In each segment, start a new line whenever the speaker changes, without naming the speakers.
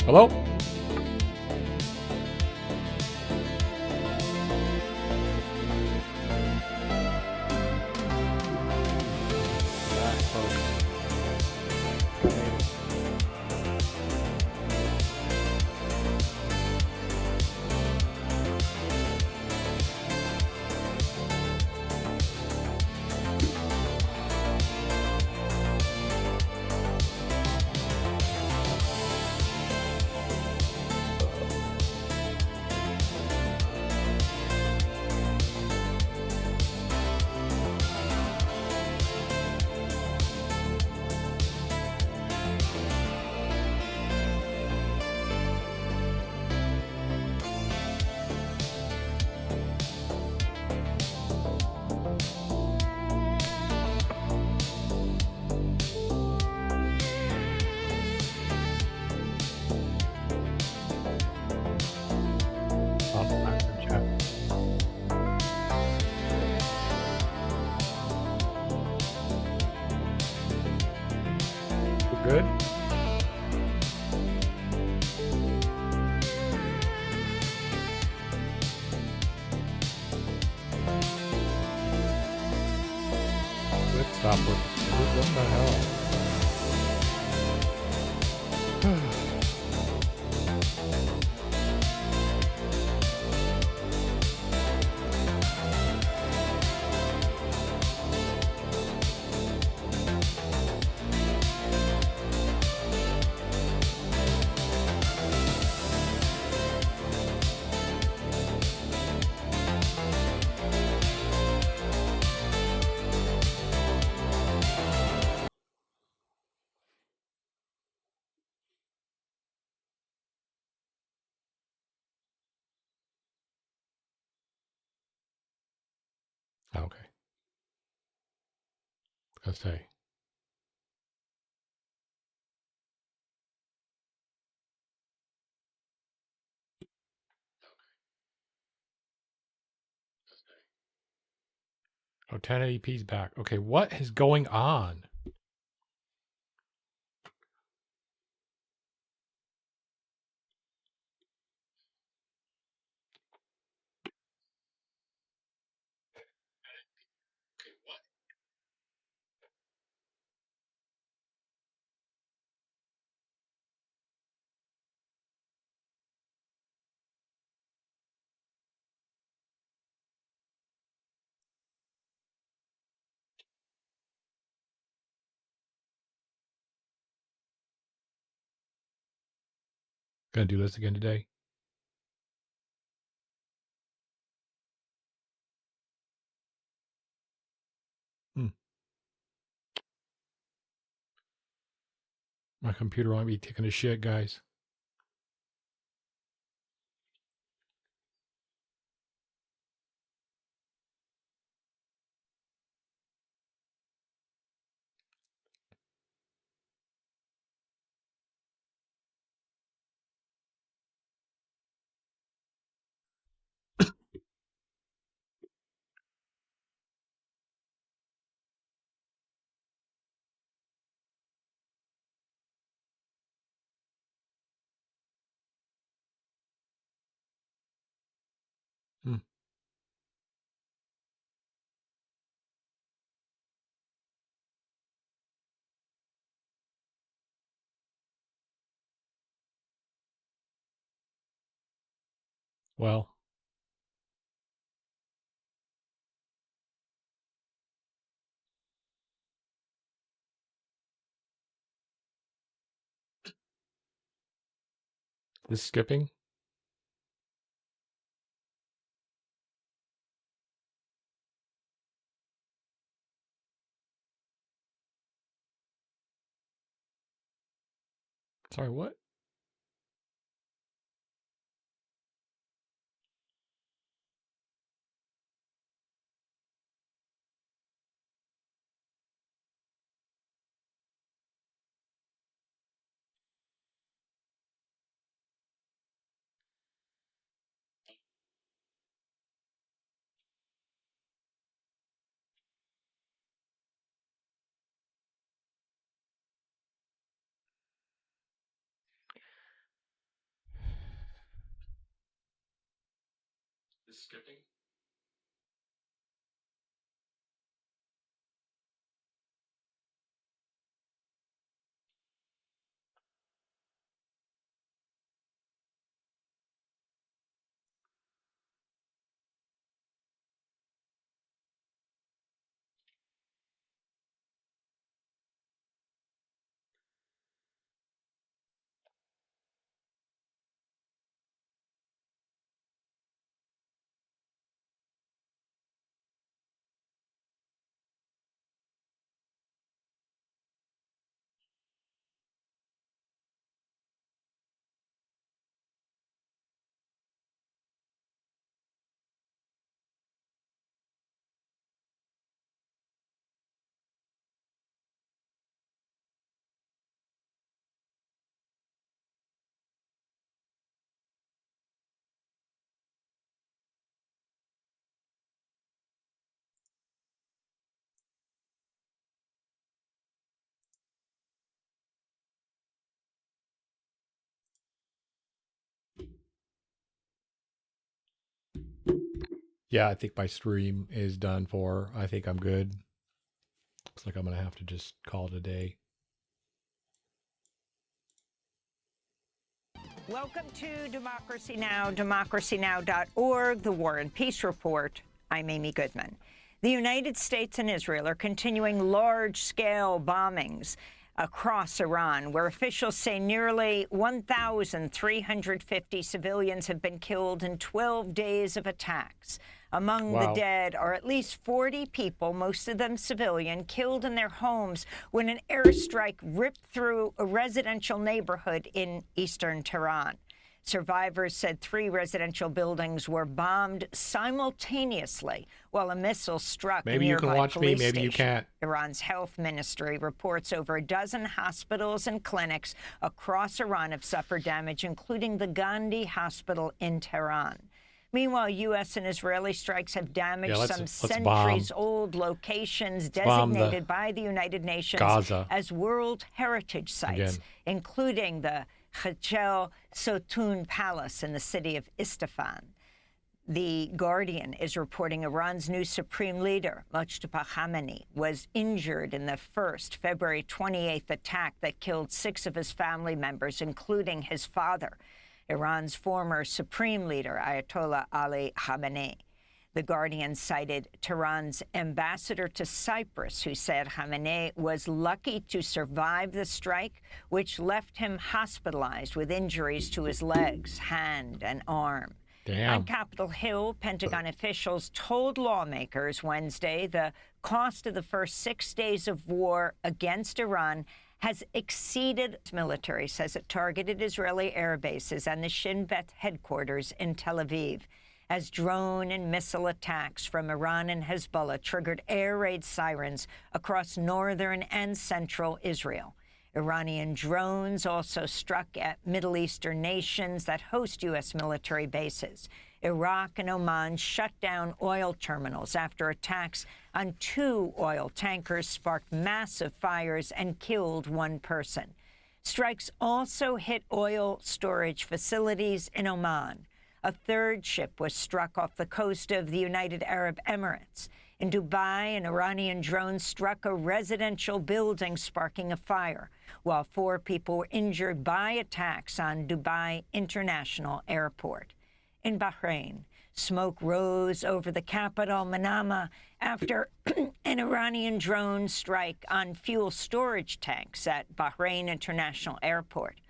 Hello? Back, folks. Good. Let's stop with what the hell? Okay. Let's say. Oh, 1080p's back. Okay, what is going on? Gonna do this again today. My computer won't be taking a shit, guys. Hmm. Well, this skipping. Sorry, what? Yeah, I think my stream is done for. I think I'm good. Looks like I'm going to have to just call it a day.
Welcome to Democracy Now!, democracynow.org, the War and Peace Report. I'm Amy Goodman. The United States and Israel are continuing large-scale bombings across Iran, where officials say nearly 1,350 civilians have been killed in 12 days of attacks. Among the dead are at least 40 people, most of them civilian, killed in their homes when an airstrike ripped through a residential neighborhood in eastern Tehran. Survivors said 3 residential buildings were bombed simultaneously while a missile struck a nearby police station. Maybe you can watch me, maybe you can't. Iran's health ministry reports over a dozen hospitals and clinics across Iran have suffered damage, including the Gandhi Hospital in Tehran. Meanwhile, U.S. and Israeli strikes have damaged some centuries-old locations designated by the United Nations as World Heritage Sites, including the Hechel Sotun Palace in the city of Isfahan. The Guardian is reporting Iran's new supreme leader, Mojtaba Khamenei, was injured in the first February 28th attack that killed 6 of his family members, including his father, Iran's former supreme leader, Ayatollah Ali Khamenei. The Guardian cited Tehran's ambassador to Cyprus, who said Khamenei was lucky to survive the strike, which left him hospitalized with injuries to his legs, hand, and arm. On Capitol Hill, Pentagon officials told lawmakers Wednesday the cost of the first 6 days of war against Iran has exceeded. Military says it targeted Israeli air bases and the Shin Bet headquarters in Tel Aviv, as drone and missile attacks from Iran and Hezbollah triggered air raid sirens across northern and central Israel. Iranian drones also struck at Middle Eastern nations that host U.S. military bases. Iraq and Oman shut down oil terminals after attacks on 2 oil tankers sparked massive fires and killed 1 person. Strikes also hit oil storage facilities in Oman. A 3rd ship was struck off the coast of the United Arab Emirates. In Dubai, an Iranian drone struck a residential building, sparking a fire, while 4 people were injured by attacks on Dubai International Airport. In Bahrain, smoke rose over the capital, Manama, after an Iranian drone strike on fuel storage tanks at Bahrain International Airport.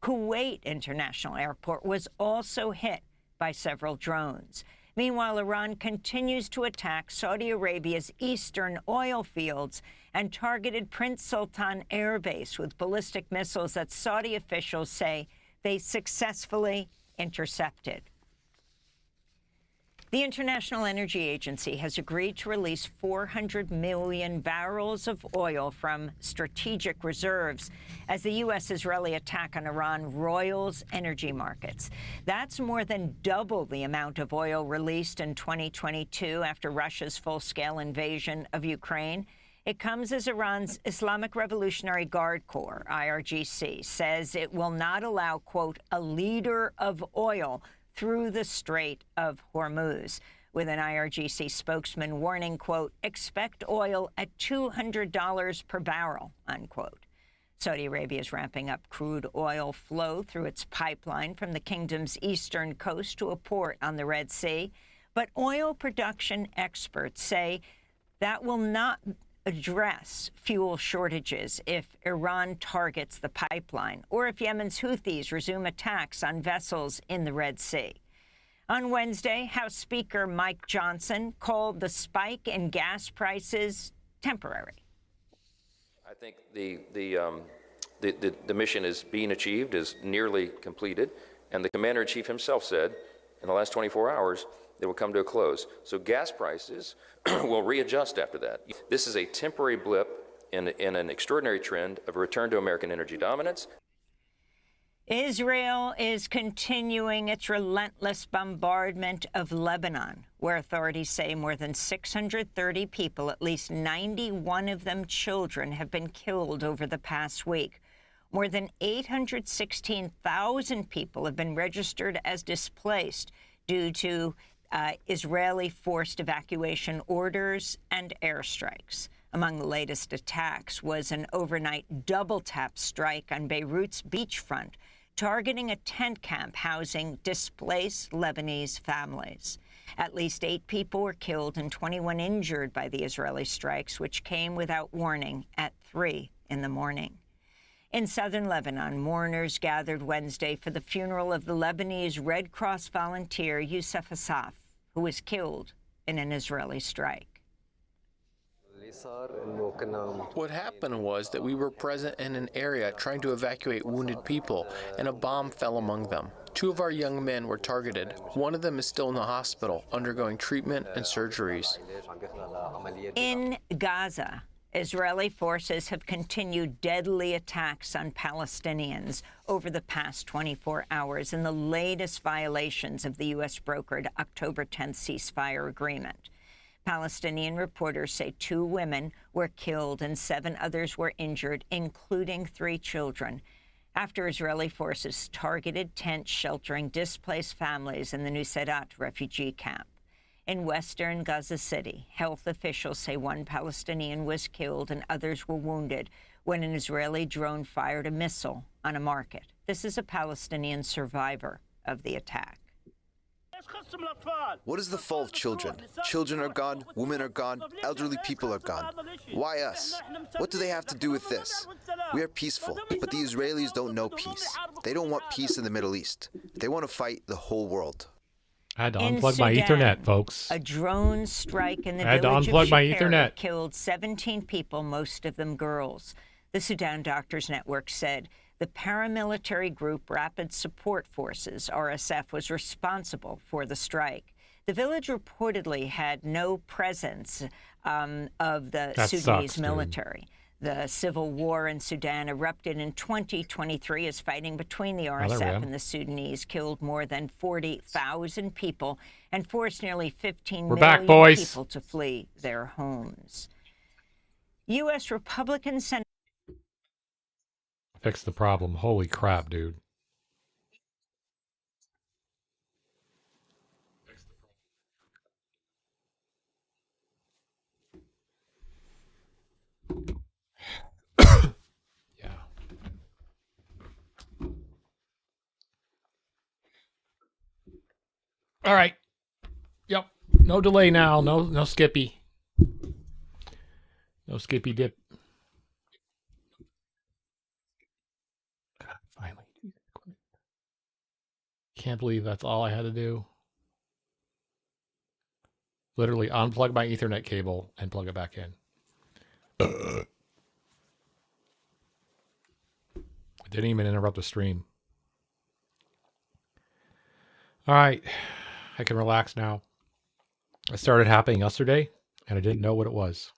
Kuwait International Airport was also hit by several drones. Meanwhile, Iran continues to attack Saudi Arabia's eastern oil fields and targeted Prince Sultan Air Base with ballistic missiles that Saudi officials say they successfully intercepted. The International Energy Agency has agreed to release 400 million barrels of oil from strategic reserves as the U.S.-Israeli attack on Iran roils energy markets. That's more than double the amount of oil released in 2022 after Russia's full-scale invasion of Ukraine. It comes as Iran's Islamic Revolutionary Guard Corps, IRGC, says it will not allow, quote, a leader of oil through the Strait of Hormuz, with an IRGC spokesman warning, quote, expect oil at $200 per barrel, unquote. Saudi Arabia is ramping up crude oil flow through its pipeline from the kingdom's eastern coast to a port on the Red Sea. But oil production experts say that will not address fuel shortages if Iran targets the pipeline or if Yemen's Houthis resume attacks on vessels in the Red Sea. On Wednesday, House Speaker Mike Johnson called the spike in gas prices temporary.
I think the mission is being achieved, is nearly completed, and the commander-in-chief himself said in the last 24 hours they will come to a close. So gas prices will readjust after that. This is a temporary blip in an extraordinary trend of a return to American energy dominance.
Israel is continuing its relentless bombardment of Lebanon, where authorities say more than 630 people, at least 91 of them children, have been killed over the past week. More than 816,000 people have been registered as displaced due to Israeli forced evacuation orders and airstrikes. Among the latest attacks was an overnight double-tap strike on Beirut's beachfront, targeting a tent camp housing displaced Lebanese families. At least 8 people were killed and 21 injured by the Israeli strikes, which came without warning at 3 in the morning. In southern Lebanon, mourners gathered Wednesday for the funeral of the Lebanese Red Cross volunteer Youssef Asaf, who was killed in an Israeli strike.
What happened was that we were present in an area trying to evacuate wounded people, and a bomb fell among them. 2 of our young men were targeted. One of them is still in the hospital, undergoing treatment and surgeries.
In Gaza, Israeli forces have continued deadly attacks on Palestinians over the past 24 hours in the latest violations of the U.S.-brokered October 10th ceasefire agreement. Palestinian reporters say 2 women were killed and 7 others were injured, including 3 children, after Israeli forces targeted tents sheltering displaced families in the Nuseirat refugee camp. In western Gaza City, health officials say 1 Palestinian was killed and others were wounded when an Israeli drone fired a missile on a market. This is a Palestinian survivor of the attack.
What is the fault of children? Children are gone, women are gone, elderly people are gone. Why us? What do they have to do with this? We are peaceful, but the Israelis don't know peace. They don't want peace in the Middle East. They want to fight the whole world.
I had to unplug my Ethernet, folks.
A drone strike in the
I had to
village of
unplug my
Shapira
Ethernet.
killed 17 people, most of them girls. The Sudan Doctors Network said the paramilitary group Rapid Support Forces, RSF, was responsible for the strike. The village reportedly had no presence of the Sudanese military. The civil war in Sudan erupted in 2023 as fighting between the RSF and the Sudanese killed more than 40,000 people and forced nearly 15 million people to flee their homes. U.S. Republican Senator
Fix the problem. Holy crap, dude. Yeah. All right. Yep. No delay now. No Skippy. No Skippy dip. God, finally. Can't believe that's all I had to do. Literally unplug my Ethernet cable and plug it back in. It didn't even interrupt the stream. All right. I can relax now. It started happening yesterday, and I didn't know what it was.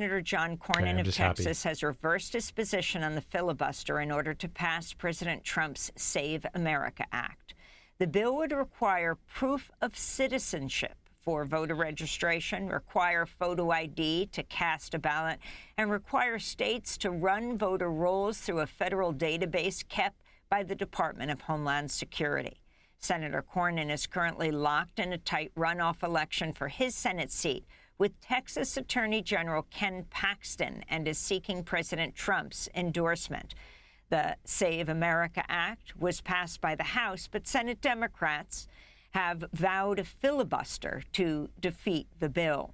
Senator John Cornyn of Texas has reversed his position on the filibuster in order to pass President Trump's Save America Act. The bill would require proof of citizenship for voter registration, require photo ID to cast a ballot, and require states to run voter rolls through a federal database kept by the Department of Homeland Security. Senator Cornyn is currently locked in a tight runoff election for his Senate seat with Texas Attorney General Ken Paxton, and is seeking President Trump's endorsement. The Save America Act was passed by the House, but Senate Democrats have vowed a filibuster to defeat the bill.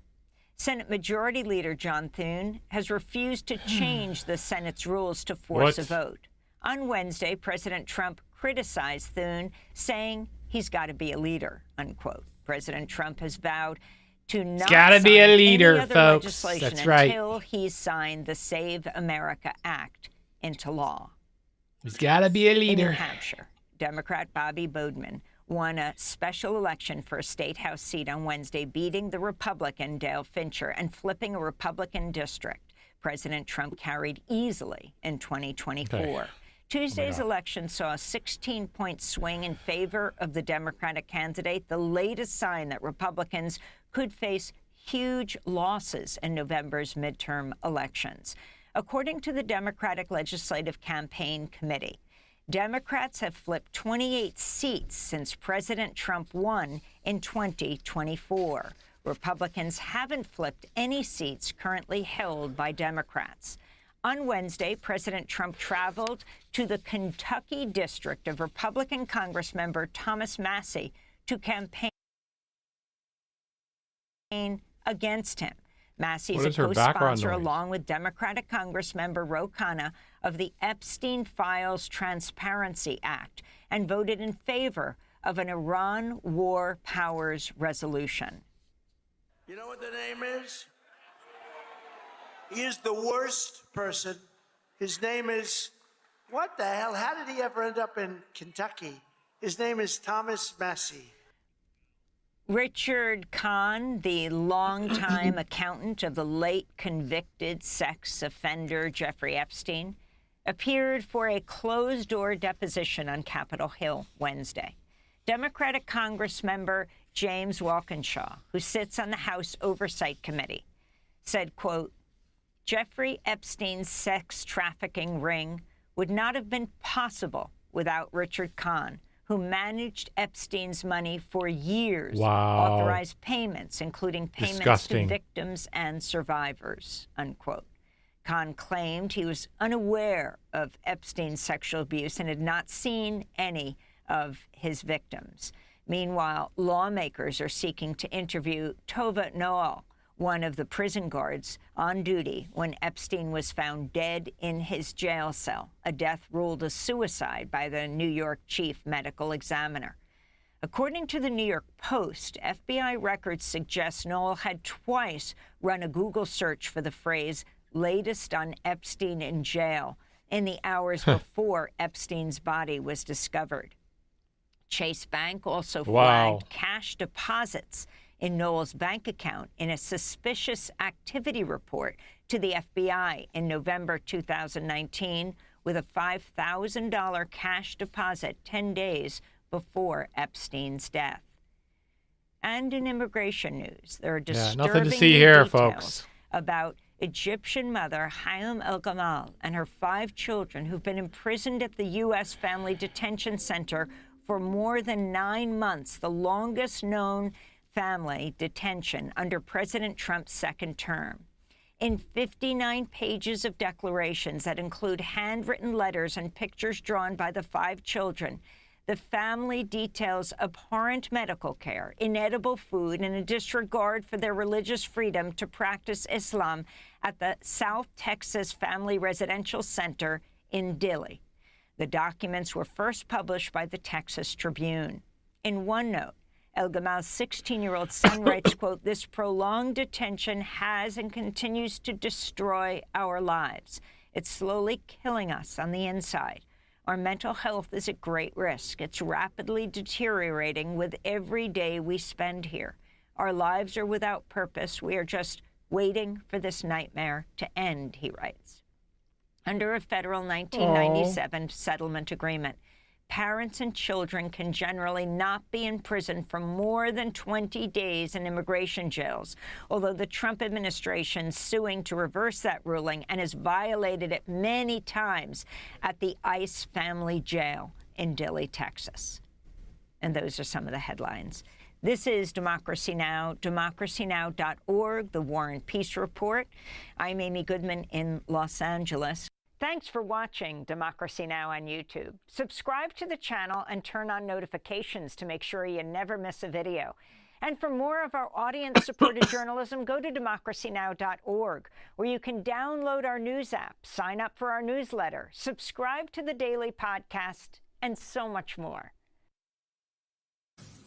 Senate Majority Leader John Thune has refused to change the Senate's rules to force a vote. On Wednesday, President Trump criticized Thune, saying he's got to be a leader, unquote. President Trump has vowed to not
gotta be a leader,
any other
folks.
legislation
That's right.
until he's signed the Save America Act into law.
He's got to be a
In New
leader.
Hampshire, Democrat Bobby Boudman won a special election for a state house seat on Wednesday, beating the Republican Dale Fincher and flipping a Republican district President Trump carried easily in 2024.
Okay.
Tuesday's election saw a 16-point swing in favor of the Democratic candidate, the latest sign that Republicans could face huge losses in November's midterm elections. According to the Democratic Legislative Campaign Committee, Democrats have flipped 28 seats since President Trump won in 2024. Republicans haven't flipped any seats currently held by Democrats. On Wednesday, President Trump traveled to the Kentucky district of Republican Congressmember Thomas Massie to campaign against him. Massey's a co-sponsor, along with Democratic Congressmember Ro Khanna, of the Epstein Files Transparency Act, and voted in favor of an Iran War Powers Resolution.
You know what the name is? He is the worst person. His name is, what the hell? How did he ever end up in Kentucky? His name is Thomas Massie.
Richard Kahn, the longtime accountant of the late convicted sex offender Jeffrey Epstein, appeared for a closed-door deposition on Capitol Hill Wednesday. Democratic Congressmember James Walkinshaw, who sits on the House Oversight Committee, said, quote, Jeffrey Epstein's sex trafficking ring would not have been possible without Richard Kahn, who managed Epstein's money for years, authorized payments, including payments to victims and survivors, unquote. Kahn claimed he was unaware of Epstein's sexual abuse and had not seen any of his victims. Meanwhile, lawmakers are seeking to interview Tova Noel, one of the prison guards on duty when Epstein was found dead in his jail cell, a death ruled a suicide by the New York chief medical examiner. According to the New York Post, FBI records suggest Noel had twice run a Google search for the phrase latest on Epstein in jail in the hours before Epstein's body was discovered. Chase Bank also flagged cash deposits in Noel's bank account in a suspicious activity report to the FBI in November 2019, with a $5,000 cash deposit 10 days before Epstein's death. And in immigration news, there are disturbing
nothing to see here,
details
folks.
about Egyptian mother Hayam El-Gamal and her 5 children who've been imprisoned at the U.S. Family Detention Center for more than 9 months, the longest known family detention under President Trump's second term. In 59 pages of declarations that include handwritten letters and pictures drawn by the 5 children, the family details abhorrent medical care, inedible food, and a disregard for their religious freedom to practice Islam at the South Texas Family Residential Center in Dilley. The documents were first published by the Texas Tribune. In one note, El-Gamal's 16-year-old son writes, quote, this prolonged detention has and continues to destroy our lives. It's slowly killing us on the inside. Our mental health is at great risk. It's rapidly deteriorating with every day we spend here. Our lives are without purpose. We are just waiting for this nightmare to end, he writes. Under a federal 1997 settlement agreement, parents and children can generally not be in prison for more than 20 days in immigration jails, although the Trump administration is suing to reverse that ruling and has violated it many times at the ICE family jail in Dilley, Texas. And those are some of the headlines. This is Democracy Now!, democracynow.org, the War and Peace Report. I'm Amy Goodman in Los Angeles. Thanks for watching Democracy Now! On YouTube. Subscribe to the channel and turn on notifications to make sure you never miss a video. And for more of our audience-supported journalism, go to democracynow.org, where you can download our news app, sign up for our newsletter, subscribe to the daily podcast, and so much more.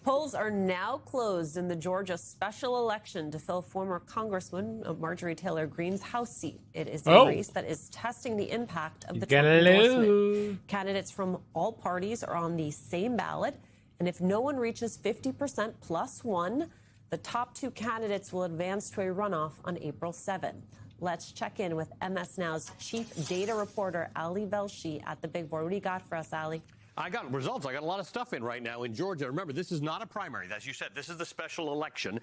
Polls are now closed in the Georgia special election to fill former Congresswoman Marjorie Taylor Greene's House seat. It is a race that is testing the impact of the Trump endorsement. Candidates from all parties are on the same ballot, and if no one reaches 50% plus one, the top two candidates will advance to a runoff on April 7th. Let's check in with MS Now's chief data reporter, Ali Velshi, at the big board. What do you got for us, Ali?
I got results. I got a lot of stuff in right now in Georgia. Remember, this is not a primary. As you said, this is the special election.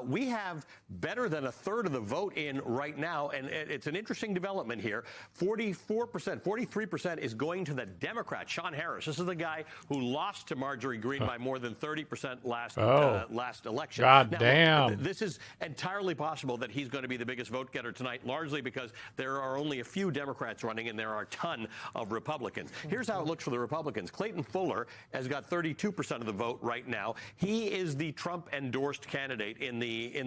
We have better than a third of the vote in right now, and it's an interesting development here. 44%, 43% is going to the Democrat, Sean Harris. This is the guy who lost to Marjorie Greene by more than 30% last election.
God
now,
damn.
This is entirely possible that he's going to be the biggest vote getter tonight, largely because there are only a few Democrats running and there are a ton of Republicans. Here's how it looks for the Republicans. Clayton Fuller has got 32% of the vote right now. He is the Trump-endorsed candidate in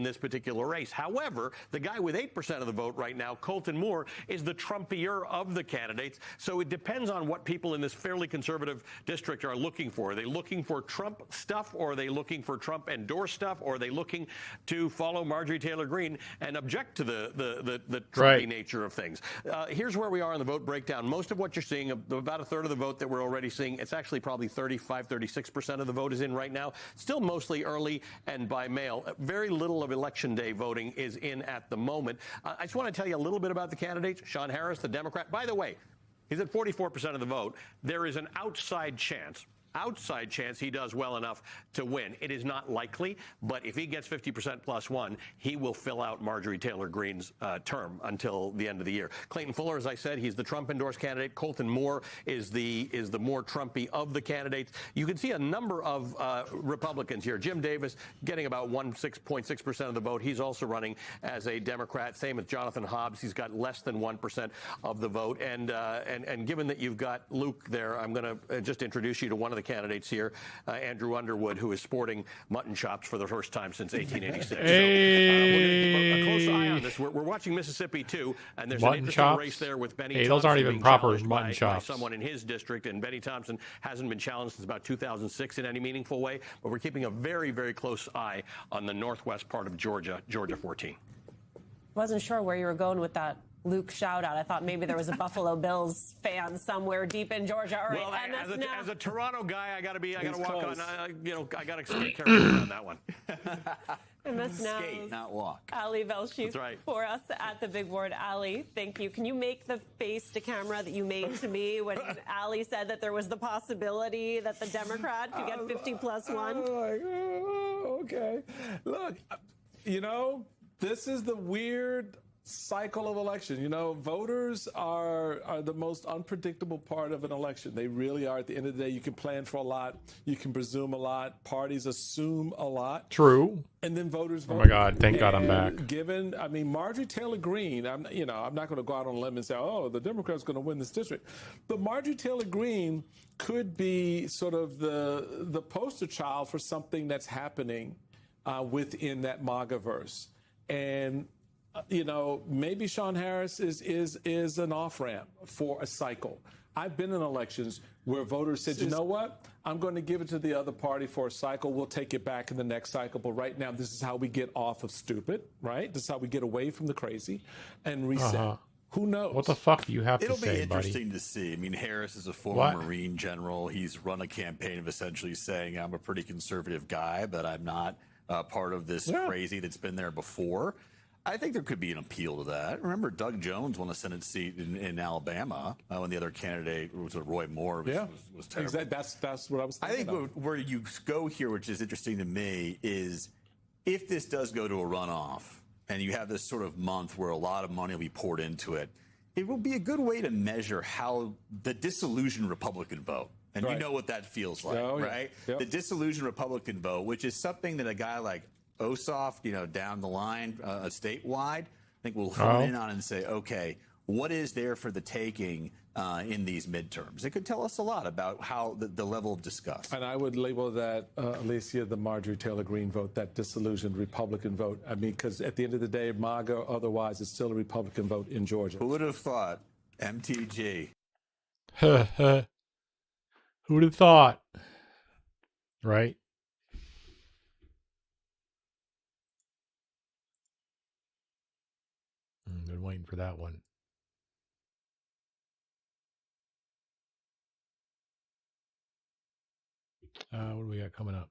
this particular race. However, the guy with 8% of the vote right now, Colton Moore, is the Trumpier of the candidates. So it depends on what people in this fairly conservative district are looking for. Are they looking for Trump stuff, or are they looking for Trump-endorsed stuff, or are they looking to follow Marjorie Taylor Greene and object to the Trumpy nature of things? Here's where we are on the vote breakdown. Most of what you're seeing, about a third of the vote that we're already seeing, it's actually probably 35, 36% of the vote is in right now. Still mostly early and by mail. Very little of Election Day voting is in at the moment. I just want to tell you a little bit about the candidates. Sean Harris, the Democrat. By the way, he's at 44% of the vote. There is an outside chance he does well enough to win. It is not likely, but if he gets 50% plus one, he will fill out Marjorie Taylor Greene's term until the end of the year. Clayton Fuller, as I said, he's the Trump-endorsed candidate. Colton Moore is the more Trumpy of the candidates. You can see a number of Republicans here. Jim Davis getting about 6.6% of the vote. He's also running as a Democrat. Same as Jonathan Hobbs. He's got less than 1% of the vote. And given that you've got Luke there, I'm going to just introduce you to one of the candidates here, Andrew Underwood, who is sporting mutton chops for the first time since 1886.
Hey.
So, we're going to keep a close eye on this. We're watching Mississippi, too, and there's
Mutton
an interesting
chops?
race there with Benny
Hey,
Thompson.
those aren't even
being
proper
challenged
mutton
by
chops.
someone in his district, and Benny Thompson hasn't been challenged since about 2006 in any meaningful way, but we're keeping a very, very close eye on the northwest part of Georgia, Georgia 14.
Wasn't sure where you were going with that Luke shout out. I thought maybe there was a Buffalo Bills fan somewhere deep in Georgia. All right,
well, as a Toronto guy, I got to walk on. I got to be careful on that one.
MS Now's
skate, not walk.
Ali Velshi
right.
for us at the big board. Ali, thank you. Can you make the face to camera that you made to me when Ali said that there was the possibility that the Democrat could get 50 plus one?
Okay. Look, this is the weird cycle of election. Voters are the most unpredictable part of an election. They really are. At the end of the day, you can plan for a lot. You can presume a lot. Parties assume a lot.
True.
And then voters vote.
Oh my God! Thank God I'm back.
Marjorie Taylor Greene, I'm not going to go out on a limb and say, oh, the Democrats going to win this district. But Marjorie Taylor Greene could be sort of the poster child for something that's happening within that MAGA-verse. And maybe Sean Harris is an off-ramp for a cycle. I've been in elections where voters said, you know what? I'm going to give it to the other party for a cycle. We'll take it back in the next cycle. But right now, this is how we get off of stupid, right? This is how we get away from the crazy and reset. Who knows?
What the fuck do you have to say,
buddy? It'll be interesting
buddy?
to see. I mean, Harris is a former Marine general. He's run a campaign of essentially saying, I'm a pretty conservative guy, but I'm not part of this crazy that's been there before. I think there could be an appeal to that. Remember, Doug Jones won the Senate seat in Alabama when the other candidate was Roy Moore. Was terrible.
Exactly. That's what I was thinking.
I think where you go here, which is interesting to me, is if this does go to a runoff and you have this sort of month where a lot of money will be poured into it, it will be a good way to measure how the disillusioned Republican vote. And you know what that feels like, right? Yep. The disillusioned Republican vote, which is something that a guy like Ossoff, down the line, statewide, I think we'll hone in on and say, okay, what is there for the taking in these midterms? It could tell us a lot about how the level of disgust.
And I would label that, Alicia, the Marjorie Taylor Greene vote, that disillusioned Republican vote. I mean, because at the end of the day, MAGA or otherwise, it's still a Republican vote in Georgia.
Who would have thought? MTG.
Who would have thought? Right? Been waiting for that one. What do we got coming up?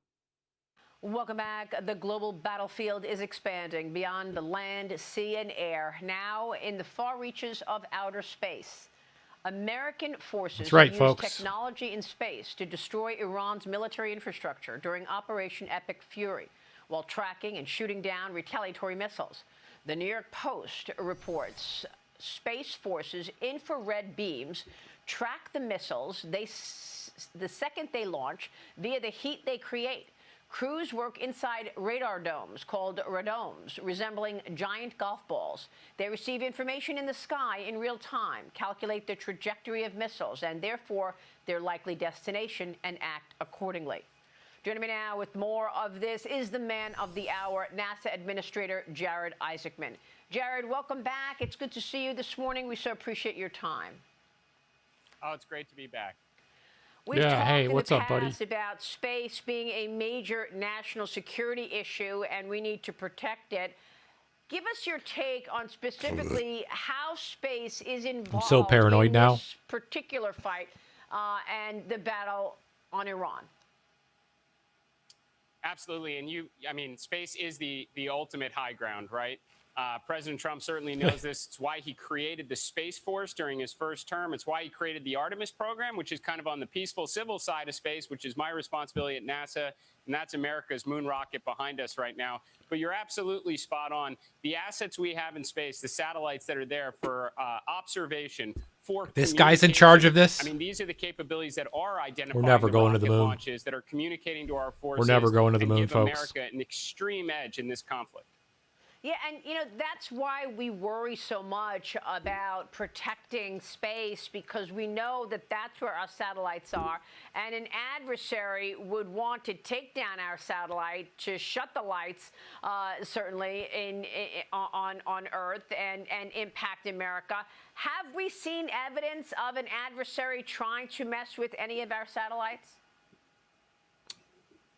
Welcome back. The global battlefield is expanding beyond the land, sea, and air, now in the far reaches of outer space. American forces use technology in space to destroy Iran's military infrastructure during Operation Epic Fury, while tracking and shooting down retaliatory missiles. The New York Post reports Space Forces' infrared beams track the missiles the second they launch via the heat they create. Crews work inside radar domes called radomes, resembling giant golf balls. They receive information in the sky in real time, calculate the trajectory of missiles and therefore their likely destination, and act accordingly. Joining me now with more of this is the man of the hour, NASA Administrator Jared Isaacman. Jared, welcome back. It's good to see you this morning. We so appreciate your time.
Oh, it's great to be back.
We've talked in the past about space being a major national security issue, and we need to protect it. Give us your take on specifically how space is involved
I'm so paranoid
in
now.
This particular fight and the battle on Iran.
Absolutely. And space is the ultimate high ground, right? President Trump certainly knows this. It's why he created the Space Force during his first term. It's why he created the Artemis program, which is kind of on the peaceful civil side of space, which is my responsibility at NASA. And that's America's moon rocket behind us right now. But you're absolutely spot on. The assets we have in space, the satellites that are there for observation, for
this guy's in charge of this.
I mean, these are the capabilities that are identifying
We're never going to the moon.
Launches that are communicating to our forces.
We're never going to the moon,
give
folks.
America an extreme edge in this conflict.
Yeah, and that's why we worry so much about protecting space, because we know that that's where our satellites are, and an adversary would want to take down our satellite to shut the lights, certainly on Earth and impact America. Have we seen evidence of an adversary trying to mess with any of our satellites?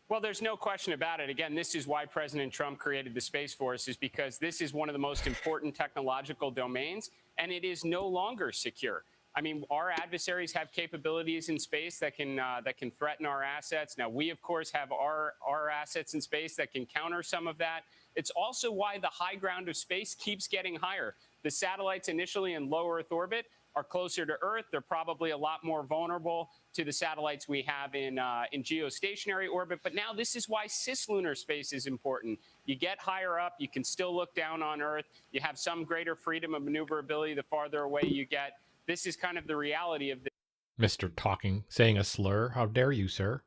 Well, there's no question about it. Again, this is why President Trump created the Space Force, is because this is one of the most important technological domains, and it is no longer secure. I mean, our adversaries have capabilities in space that can threaten our assets. Now, we, of course, have our assets in space that can counter some of that. It's also why the high ground of space keeps getting higher. The satellites initially in low Earth orbit are closer to Earth. They're probably a lot more vulnerable to the satellites we have in geostationary orbit. But now this is why cislunar space is important. You get higher up, you can still look down on Earth. You have some greater freedom of maneuverability the farther away you get. This is kind of the reality of this.
Mr. Talking, saying a slur. How dare you, sir?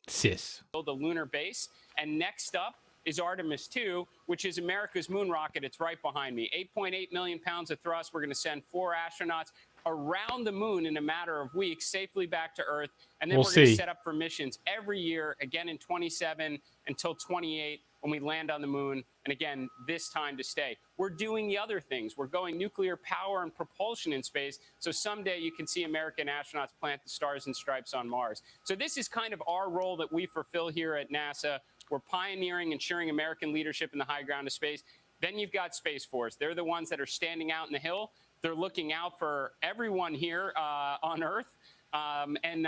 Cis.
The lunar base. And next up is Artemis 2, which is America's moon rocket. It's right behind me. 8.8 million pounds of thrust. We're going to send 4 astronauts around the moon in a matter of weeks, safely back to Earth. And then we're going to set up for missions every year, again in 27 until 28, when we land on the moon. And again, this time to stay. We're doing the other things. We're going nuclear power and propulsion in space. So someday you can see American astronauts plant the stars and stripes on Mars. So this is kind of our role that we fulfill here at NASA. We're pioneering, ensuring American leadership in the high ground of space. Then you've got Space Force. They're the ones that are standing out in the hill. They're looking out for everyone here on Earth. And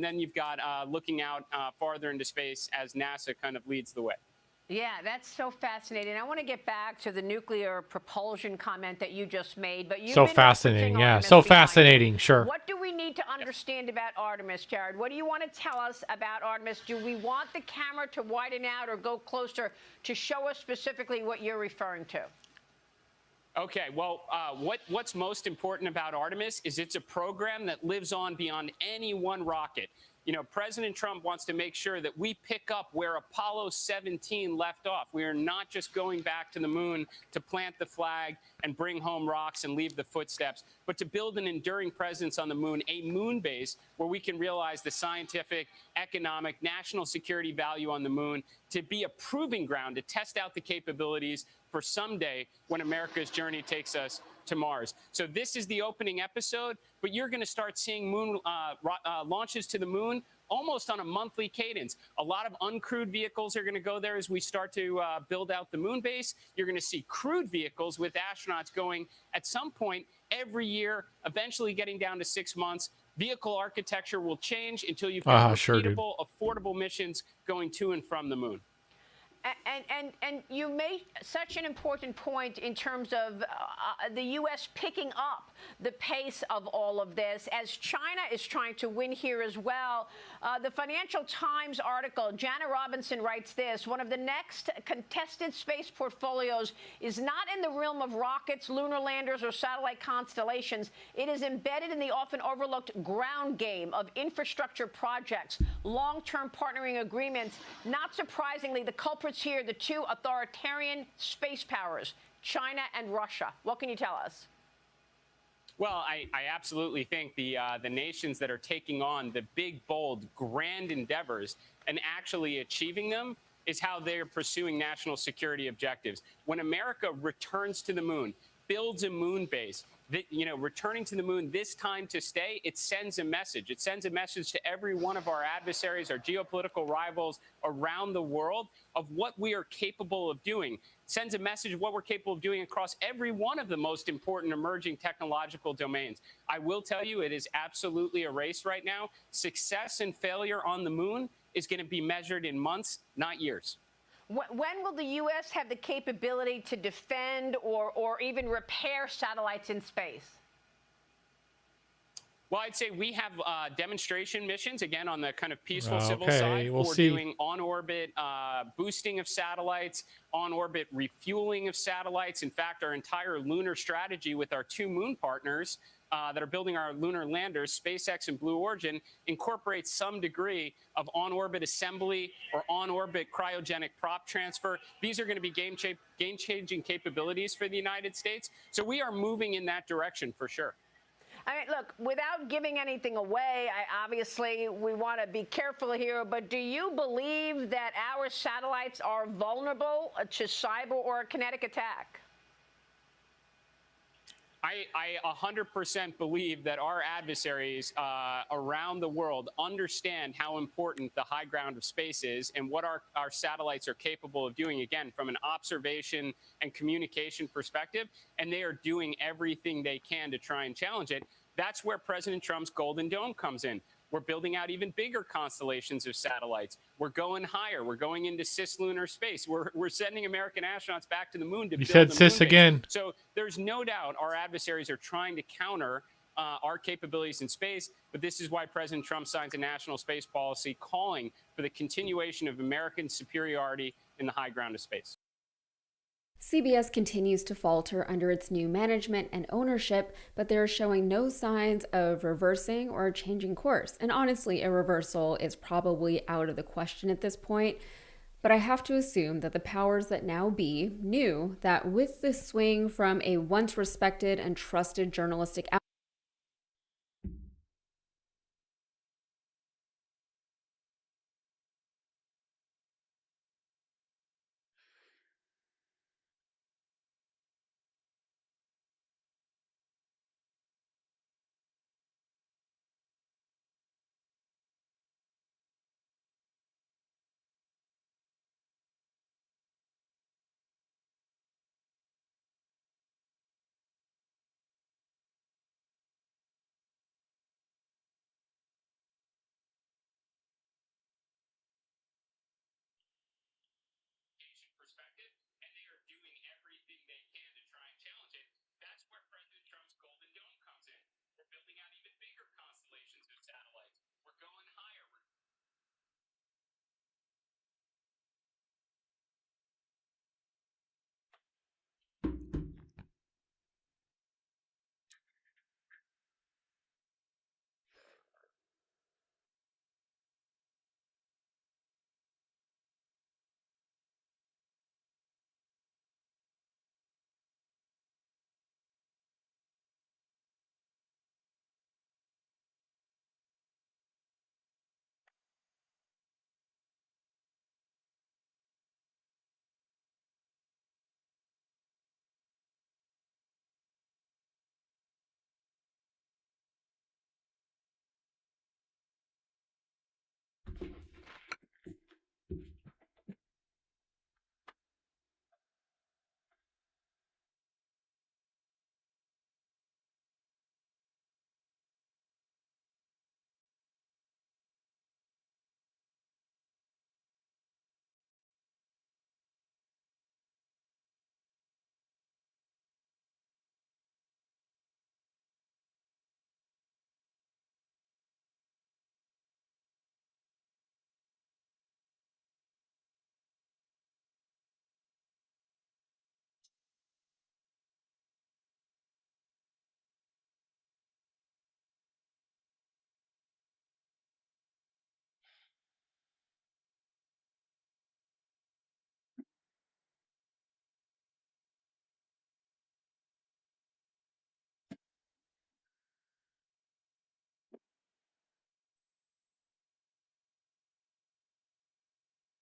then you've got looking out farther into space as NASA kind of leads the way.
Yeah, that's so fascinating. I want to get back to the nuclear propulsion comment that you just made, but you've
So
been
fascinating,
referencing
yeah.
Artemis
So
behind
fascinating,
you.
sure.
What do we need to understand about Artemis, Jared? What do you want to tell us about Artemis? Do we want the camera to widen out or go closer to show us specifically what you're referring to?
Okay, well, what's most important about Artemis is it's a program that lives on beyond any one rocket. You know, President Trump wants to make sure that we pick up where Apollo 17 left off. We are not just going back to the moon to plant the flag and bring home rocks and leave the footsteps, but to build an enduring presence on the moon, a moon base where we can realize the scientific, economic, national security value on the moon, to be a proving ground to test out the capabilities for someday when America's journey takes us to Mars. So this is the opening episode, but you're going to start seeing moon launches to the moon almost on a monthly cadence. A lot of uncrewed vehicles are going to go there as we start to build out the moon base. You're going to see crewed vehicles with astronauts going at some point every year, eventually getting down to 6 months. Vehicle architecture will change until you've got repeatable, affordable missions going to and from the moon.
And you made such an important point in terms of the U.S. picking up the pace of all of this as China is trying to win here as well. The Financial Times article, Janet Robinson writes this: one of the next contested space portfolios is not in the realm of rockets, lunar landers, or satellite constellations. It is embedded in the often overlooked ground game of infrastructure projects, long-term partnering agreements. Not surprisingly, the culprits here, the two authoritarian space powers, China and Russia. What can you tell us?
Well, I absolutely think the nations that are taking on the big, bold, grand endeavors and actually achieving them is how they're pursuing national security objectives. When America returns to the moon, builds a moon base, returning to the moon this time to stay, it sends a message. It sends a message to every one of our adversaries, our geopolitical rivals around the world of what we are capable of doing. It sends a message of what we're capable of doing across every one of the most important emerging technological domains. I will tell you, it is absolutely a race right now. Success and failure on the moon is going to be measured in months, not years.
When will the U.S. have the capability to defend or even repair satellites in space?
Well, I'd say we have demonstration missions, again, on the kind of peaceful civil side for doing on-orbit boosting of satellites, on-orbit refueling of satellites. In fact, our entire lunar strategy with our two moon partners that are building our lunar landers, SpaceX and Blue Origin, incorporates some degree of on-orbit assembly or on-orbit cryogenic prop transfer. These are going to be game-changing capabilities for the United States. So we are moving in that direction for sure.
I mean, look, without giving anything away, obviously we want to be careful here, but do you believe that our satellites are vulnerable to cyber or a kinetic attack?
I 100% believe that our adversaries around the world understand how important the high ground of space is and what our satellites are capable of doing, again, from an observation and communication perspective, and they are doing everything they can to try and challenge it. That's where President Trump's Golden Dome comes in. We're building out even bigger constellations of satellites. We're going higher. We're going into cislunar space. We're sending American astronauts back to the moon to build the moon base.
You said cis again.
So there's no doubt our adversaries are trying to counter our capabilities in space, but this is why President Trump signs a national space policy calling for the continuation of American superiority in the high ground of space.
CBS continues to falter under its new management and ownership, but they're showing no signs of reversing or changing course. And honestly, a reversal is probably out of the question at this point. But I have to assume that the powers that now be knew that with the swing from a once respected and trusted journalistic